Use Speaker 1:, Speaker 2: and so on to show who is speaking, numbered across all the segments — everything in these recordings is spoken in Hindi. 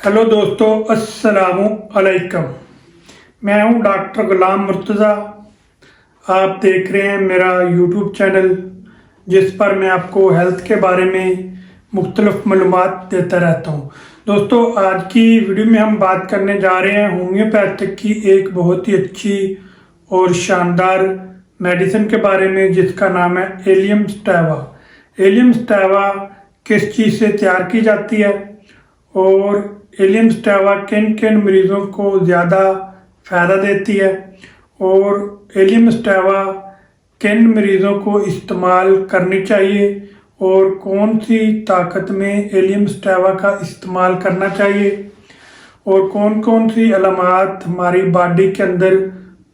Speaker 1: हेलो दोस्तों, अस्सलामु अलैकुम। मैं हूं डॉक्टर गुलाम मुर्तज़ा। आप देख रहे हैं मेरा यूट्यूब चैनल, जिस पर मैं आपको हेल्थ के बारे में मुख्तलिफ मालूमात देता रहता हूं। दोस्तों, आज की वीडियो में हम बात करने जा रहे हैं होम्योपैथिक की एक बहुत ही अच्छी और शानदार मेडिसिन के बारे में, जिसका नाम है एलियम स्टैवा। एलियम स्टैवा किस चीज़ से तैयार की जाती है और एलियम स्टैवा किन किन मरीज़ों को ज़्यादा फ़ायदा देती है और एलियम स्टैवा किन मरीज़ों को इस्तेमाल करनी चाहिए और कौन सी ताकत में एलियम स्टैवा का इस्तेमाल करना चाहिए और कौन कौन सी अलामात हमारी बॉडी के अंदर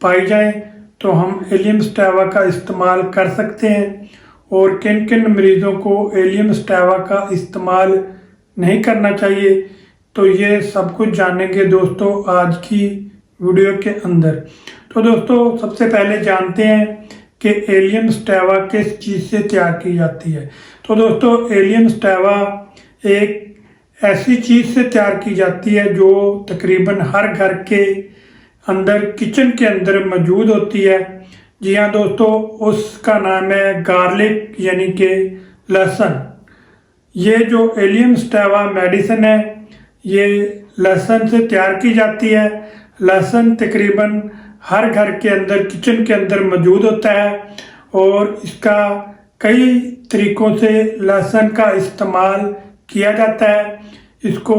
Speaker 1: पाई जाएं तो हम एलियम स्टैवा का इस्तेमाल कर सकते हैं और किन किन मरीज़ों को एलियम स्टैवा का इस्तेमाल नहीं करना चाहिए, तो ये सब कुछ जानेंगे दोस्तों आज की वीडियो के अंदर। तो दोस्तों, सबसे पहले जानते हैं कि एलियम स्टैवा किस चीज़ से तैयार की जाती है। तो दोस्तों, एलियम स्टैवा एक ऐसी चीज़ से तैयार की जाती है जो तकरीबन हर घर के अंदर किचन के अंदर मौजूद होती है। जी हाँ दोस्तों, उसका नाम है गार्लिक, यानी कि लहसुन। ये जो एलियम स्टैवा मेडिसिन है, ये लहसुन से तैयार की जाती है। लहसुन तकरीबन हर घर के अंदर किचन के अंदर मौजूद होता है और इसका कई तरीक़ों से लहसुन का इस्तेमाल किया जाता है। इसको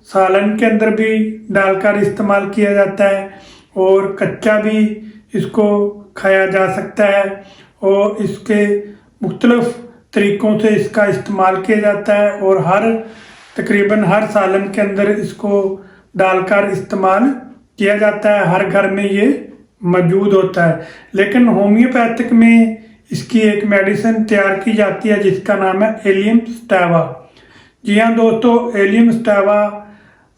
Speaker 1: सालन के अंदर भी डालकर इस्तेमाल किया जाता है और कच्चा भी इसको खाया जा सकता है और इसके मुख्तलिफ तरीक़ों से इसका इस्तेमाल किया जाता है और तकरीबन हर सालन के अंदर इसको डालकर इस्तेमाल किया जाता है। हर घर में ये मौजूद होता है। लेकिन होम्योपैथिक में इसकी एक मेडिसिन तैयार की जाती है जिसका नाम है एलियम स्टैवा। जी हाँ दोस्तों, एलियम स्टैवा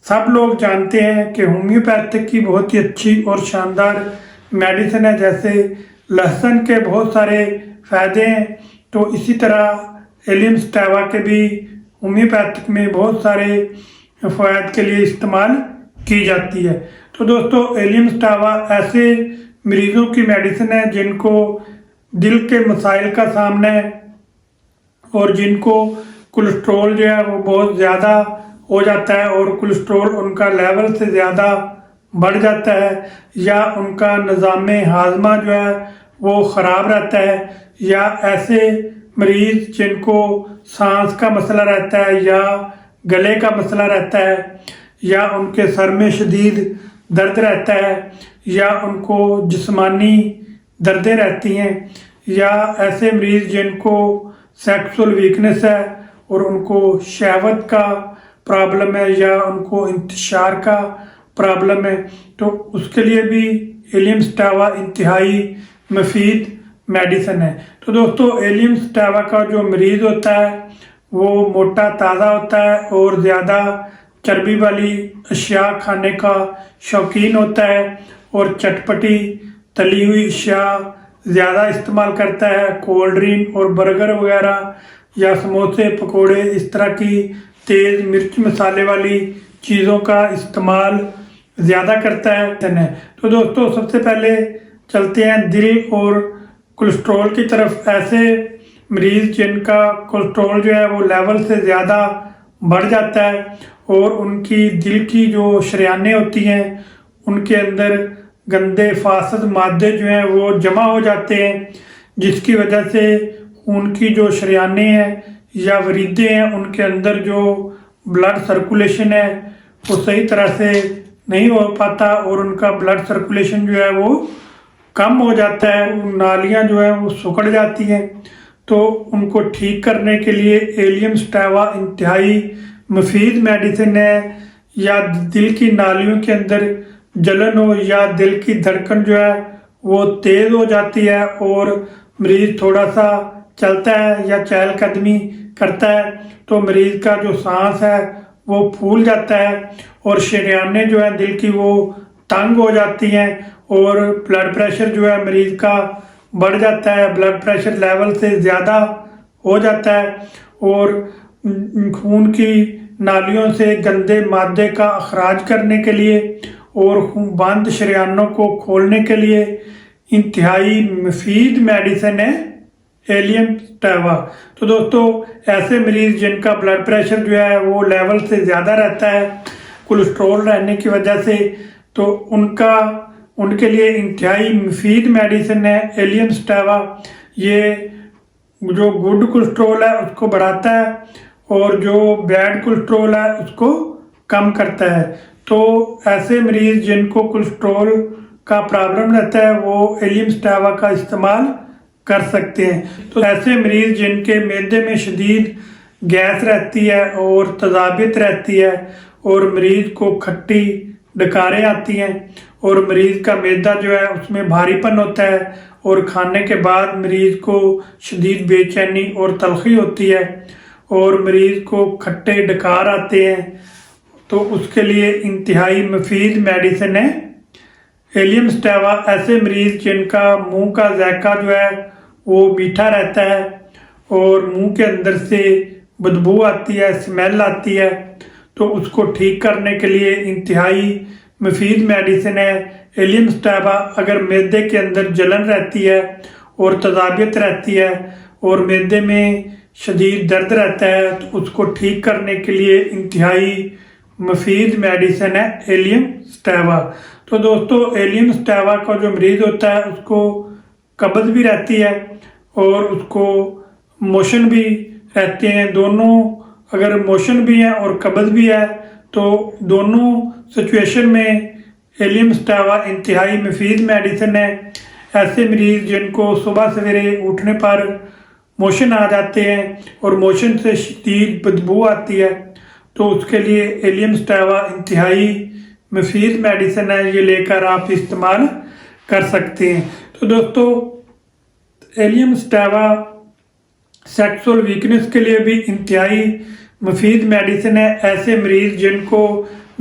Speaker 1: सब लोग जानते हैं कि होम्योपैथिक की बहुत ही अच्छी और शानदार मेडिसिन है। जैसे लहसुन के बहुत सारे फ़ायदे हैं, तो इसी तरह एलियम स्टैवा के भी होम्योपैथिक में बहुत सारे फ़वाद के लिए इस्तेमाल की जाती है। तो दोस्तों, एलियम स्टैवा ऐसे मरीज़ों की मेडिसिन है जिनको दिल के मसाइल का सामना है और जिनको कोलेस्ट्रॉल जो है वो बहुत ज़्यादा हो जाता है और कोलेस्ट्रॉल उनका लेवल से ज़्यादा बढ़ जाता है, या उनका निज़ाम हाजमा जो है वो ख़राब रहता है, या ऐसे मरीज़ जिनको सांस का मसला रहता है या गले का मसला रहता है, या उनके सर में शदीद दर्द रहता है, या उनको जिस्मानी दर्दें रहती हैं, या ऐसे मरीज़ जिनको सेक्सुअल वीकनेस है और उनको शहवत का प्रॉब्लम है या उनको इंतशार का प्रॉब्लम है, तो उसके लिए भी एलियम स्टैवा इंतहाई मुफीद मेडिसिन है। तो दोस्तों, एलियम स्टैवा का जो मरीज़ होता है वो मोटा ताज़ा होता है और ज़्यादा चर्बी वाली अशिया खाने का शौकीन होता है और चटपटी तली हुई अशिया ज़्यादा इस्तेमाल करता है। कोल्ड ड्रिंक और बर्गर वगैरह या समोसे पकोड़े, इस तरह की तेज़ मिर्च मसाले वाली चीज़ों का इस्तेमाल ज़्यादा करता है। तो दोस्तों, सबसे पहले चलते हैं दिल और कोलेस्ट्रॉल की तरफ। ऐसे मरीज़ जिनका कोलेस्ट्रॉल जो है वो लेवल से ज़्यादा बढ़ जाता है और उनकी दिल की जो शरियानें होती हैं उनके अंदर गंदे फासद मादे जो हैं वो जमा हो जाते हैं, जिसकी वजह से उनकी जो शरियानें हैं या वरीदे हैं उनके अंदर जो ब्लड सर्कुलेशन है वो सही तरह से नहीं हो पाता और उनका ब्लड सर्कुलेशन जो है वो कम हो जाता है। नालियाँ जो है वो सिकुड़ जाती हैं। तो उनको ठीक करने के लिए एलियम स्टैवा इंतहाई मुफीद मेडिसिन है। या दिल की नालियों के अंदर जलन हो या दिल की धड़कन जो है वो तेज़ हो जाती है और मरीज़ थोड़ा सा चलता है या चहलकदमी करता है तो मरीज़ का जो सांस है वो फूल जाता है और शरियानें जो है दिल की वो तंग हो जाती हैं और ब्लड प्रेशर जो है मरीज़ का बढ़ जाता है। ब्लड प्रेशर लेवल से ज़्यादा हो जाता है और खून की नालियों से गंदे मादे का अखराज करने के लिए और बंद शरियानों को खोलने के लिए इंतहाई मुफीद मेडिसिन है एलियम स्टैवा। तो दोस्तों, ऐसे मरीज जिनका ब्लड प्रेशर जो है वो लेवल से ज़्यादा रहता है कोलेस्ट्रॉल रहने की वजह से, तो उनके लिए इंतहाई मुफीद मेडिसिन है एलियम स्टैवा। ये जो गुड कोलेस्ट्रॉल है उसको बढ़ाता है और जो बैड कोलेस्ट्रॉल है उसको कम करता है। तो ऐसे मरीज जिनको कोलेस्ट्रॉल का प्रॉब्लम रहता है वो एलियम स्टैवा का इस्तेमाल कर सकते हैं। तो ऐसे मरीज जिनके मैदे में शदीद गैस रहती है और तजाबियत रहती है और मरीज को खट्टी डकारें आती हैं और मरीज का मैदा जो है उसमें भारीपन होता है और खाने के बाद मरीज को शदीद बेचैनी और तलखी होती है और मरीज को खट्टे डकार आते हैं, तो उसके लिए इंतहाई मुफीद मेडिसिन है एलियम स्टैवा। ऐसे मरीज जिनका मुंह का जायका जो है वो मीठा रहता है और मुंह के अंदर से बदबू आती है, स्मेल आती है, तो उसको ठीक करने के लिए इंतहाई मुफीद मेडिसिन है एलियम स्टैवा। अगर मैदे के अंदर जलन रहती है और तजाबियत रहती है और मैदे में शदीद दर्द रहता है तो उसको ठीक करने के लिए इंतहाई मुफीद मेडिसिन है एलियम स्टैवा। तो दोस्तों, एलियम स्टैवा का जो मरीज होता है उसको कब्ज़ भी रहती है और उसको मोशन भी रहते हैं। दोनों, अगर मोशन भी है और कब्ज़ भी है तो दोनों सिचुएशन में एलियम स्टैवा इंतहाई मुफीद मेडिसिन है। ऐसे मरीज जिनको सुबह सवेरे उठने पर मोशन आ जाते हैं और मोशन से शदीद बदबू आती है तो उसके लिए एलियम स्टैवा इंतहाई मुफीद मेडिसिन है, ये लेकर आप इस्तेमाल कर सकते हैं। तो दोस्तों, एलियम स्टैवा सेक्सुअल वीकनेस के लिए भी इंतहाई मुफीद मेडिसिन है। ऐसे मरीज जिनको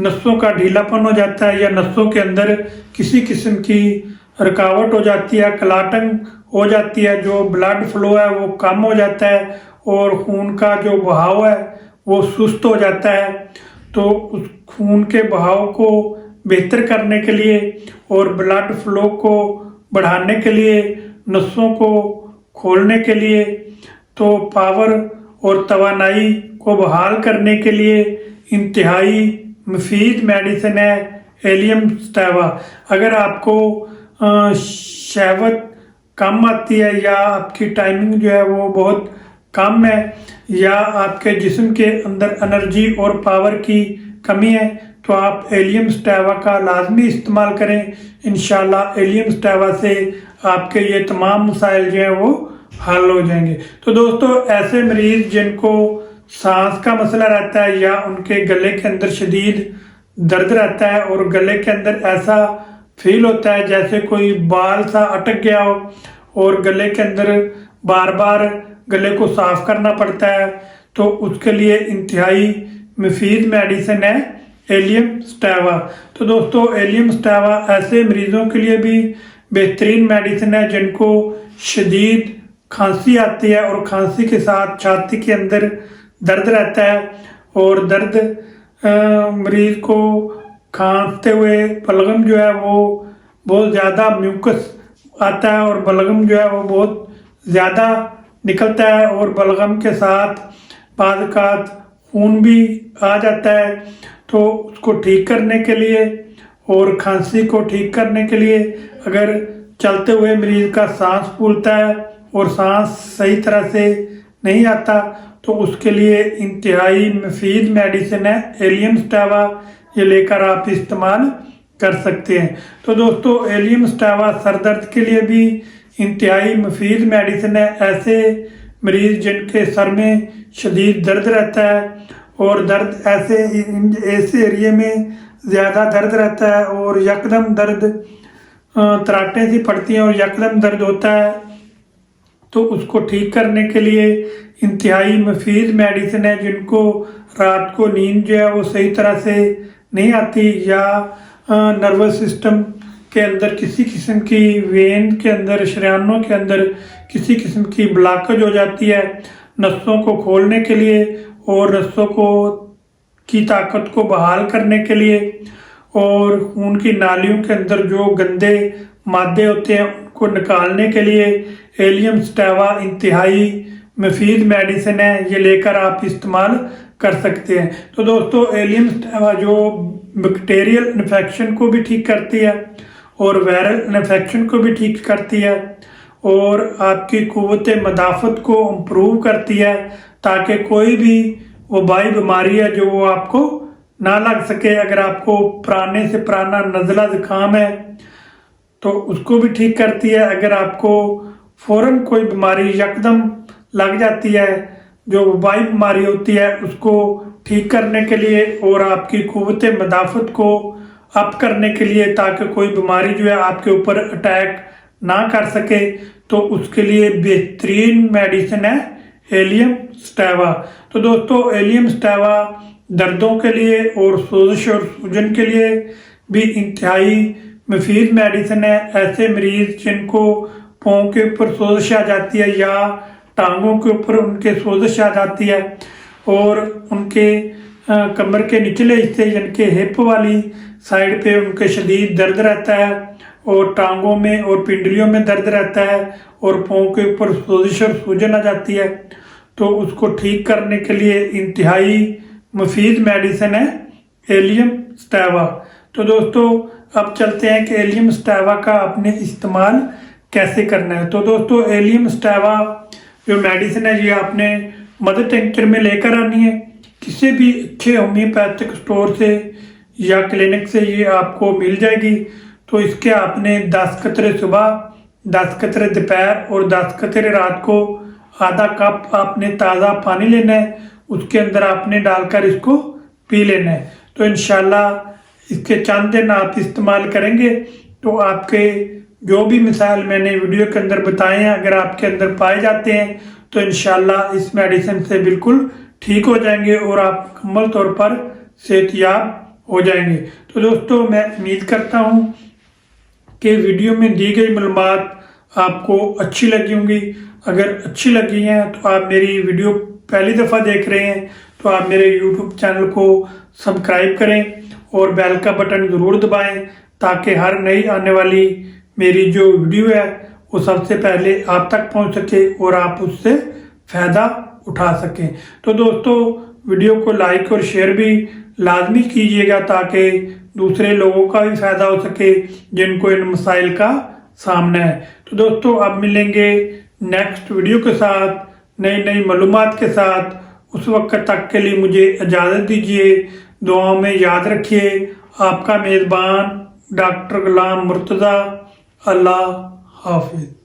Speaker 1: नसों का ढीलापन हो जाता है या नसों के अंदर किसी किस्म की रुकावट हो जाती है, क्लॉटिंग हो जाती है, जो ब्लड फ्लो है वो कम हो जाता है और खून का जो बहाव है वो सुस्त हो जाता है, तो उस खून के बहाव को बेहतर करने के लिए और ब्लड फ्लो को बढ़ाने के लिए, नसों को खोलने के लिए, तो पावर और तवानाई को बहाल करने के लिए इंतहाई मुफीद मेडिसिन है एलियम स्टैवा। अगर आपको शहवत कम आती है या आपकी टाइमिंग जो है वो बहुत कम है या आपके जिस्म के अंदर एनर्जी और पावर की कमी है तो आप एलियम स्टैवा का लाजमी इस्तेमाल करें। इंशाल्लाह एलियम स्टैवा से आपके ये तमाम मसाइल जो हैं वो हल हो जाएंगे। तो दोस्तों, ऐसे मरीज जिनको सांस का मसला रहता है या उनके गले के अंदर शदीद दर्द रहता है और गले के अंदर ऐसा फील होता है जैसे कोई बाल सा अटक गया हो और गले के अंदर बार बार गले को साफ करना पड़ता है, तो उसके लिए इंतहाई मुफीद मेडिसिन है एलियम स्टैवा। तो दोस्तों, एलियम स्टैवा ऐसे मरीजों के लिए भी बेहतरीन मेडिसिन है जिनको शदीद खांसी आती है और खांसी के साथ छाती के अंदर दर्द रहता है और दर्द मरीज को खांसते हुए बलगम जो है वो बहुत ज़्यादा म्यूकस आता है और बलगम जो है वो बहुत ज़्यादा निकलता है और बलगम के साथ बाज़ खून भी आ जाता है। तो उसको ठीक करने के लिए और खांसी को ठीक करने के लिए, अगर चलते हुए मरीज का सांस फूलता है और सांस सही तरह से नहीं आता तो उसके लिए इंतहाई मुफीद मेडिसिन है एलियम स्टैवा, ये लेकर आप इस्तेमाल कर सकते हैं। तो दोस्तों, एलियम स्टैवा सर दर्द के लिए भी इंतहाई मुफीद मेडिसिन है। ऐसे मरीज जिनके सर में शदीद दर्द रहता है और दर्द ऐसे एरिए में ज़्यादा दर्द रहता है और यकदम दर्द तराटें सी पड़ती हैं और यकदम दर्द होता है, तो उसको ठीक करने के लिए इंतहाई मुफीद मेडिसिन है। जिनको रात को नींद जो है वो सही तरह से नहीं आती या नर्वस सिस्टम के अंदर किसी किस्म की वेन के अंदर, शरियानों के अंदर किसी किस्म की ब्लॉकेज हो जाती है, नसों को खोलने के लिए और नसों को की ताकत को बहाल करने के लिए और खून की नालियों के अंदर जो गंदे मादे होते हैं उनको निकालने के लिए एलियम स्टेवा इंतहाई मुफीद मेडिसिन है। ये लेकर आप इस्तेमाल कर सकते हैं। तो दोस्तों एलियम स्टेवा जो बैक्टीरियल इन्फेक्शन को भी ठीक करती है और वायरल इन्फेक्शन को भी ठीक करती है और आपकी कुव्वत मदाफ़त को इम्प्रूव करती है ताकि कोई भी वबाई बीमारी है जो वो आपको ना लग सके। अगर आपको पुराने से पुराना नज़ला ज़ुकाम है तो उसको भी ठीक करती है। अगर आपको फ़ौरन कोई बीमारी यकदम लग जाती है जो वबाई बीमारी होती है उसको ठीक करने के लिए और आपकी कुव्वत मदाफ़त को अप करने के लिए ताकि कोई बीमारी जो है आपके ऊपर अटैक ना कर सके, तो उसके लिए बेहतरीन मेडिसिन है एलियम स्टेवा। तो दोस्तों एलियम स्टेवा दर्दों के लिए और सोजिश और सूजन के लिए भी इंतहाई मुफीद मेडिसिन है। ऐसे मरीज जिनको पाँव के ऊपर सोजिश आ जाती है या टांगों के ऊपर उनके सोजिश आ जाती है और उनके कमर के निचले हिस्से जिनके हिप वाली साइड पे उनके शदीद दर्द रहता है और टांगों में और पिंडलियों में दर्द रहता है और पाँव के ऊपर सोजिश और सूजन आ जाती है, तो उसको ठीक करने के लिए इंतहाई मुफीद मेडिसिन है एलियम स्टेवा। तो दोस्तों अब चलते हैं कि एलियम स्टेवा का आपने इस्तेमाल कैसे करना है। तो दोस्तों एलियम स्टेवा जो मेडिसिन है ये आपने मदर टिंचर में लेकर आनी है। किसी भी अच्छे होम्योपैथिक स्टोर से या क्लिनिक से ये आपको मिल जाएगी। तो इसके आपने 10 कतरे सुबह, 10 कतरे दोपहर और 10 कतरे रात को आधा कप आपने ताज़ा पानी लेना है, उसके अंदर आपने डालकर इसको पी लेना है। तो इंशाल्लाह इसके चंद दिन आप इस्तेमाल करेंगे तो आपके जो भी मिसाल मैंने वीडियो के अंदर बताए हैं अगर आपके अंदर पाए जाते हैं तो इंशाल्लाह इस मेडिसिन से बिल्कुल ठीक हो जाएंगे और आप मुकम्मल तौर पर सेहतयाब हो जाएंगे। तो दोस्तों मैं उम्मीद करता हूँ कि वीडियो में दी गई मालूमात आपको अच्छी लगी होंगी। अगर अच्छी लगी हैं तो आप मेरी वीडियो पहली दफ़ा देख रहे हैं तो आप मेरे YouTube चैनल को सब्सक्राइब करें और बेल का बटन ज़रूर दबाएं ताकि हर नई आने वाली मेरी जो वीडियो है वो सबसे पहले आप तक पहुंच सके और आप उससे फ़ायदा उठा सकें। तो दोस्तों वीडियो को लाइक और शेयर भी लाजमी कीजिएगा ताकि दूसरे लोगों का भी फ़ायदा हो सके जिनको इन मसाइल का सामना है। तो दोस्तों अब मिलेंगे नेक्स्ट वीडियो के साथ नई नई मालूमात के साथ। उस वक्त तक के लिए मुझे इजाज़त दीजिए। दुआओं में याद रखिए आपका मेज़बान डॉक्टर गुलाम मुर्तज़ा। अल्लाह हाफिज़।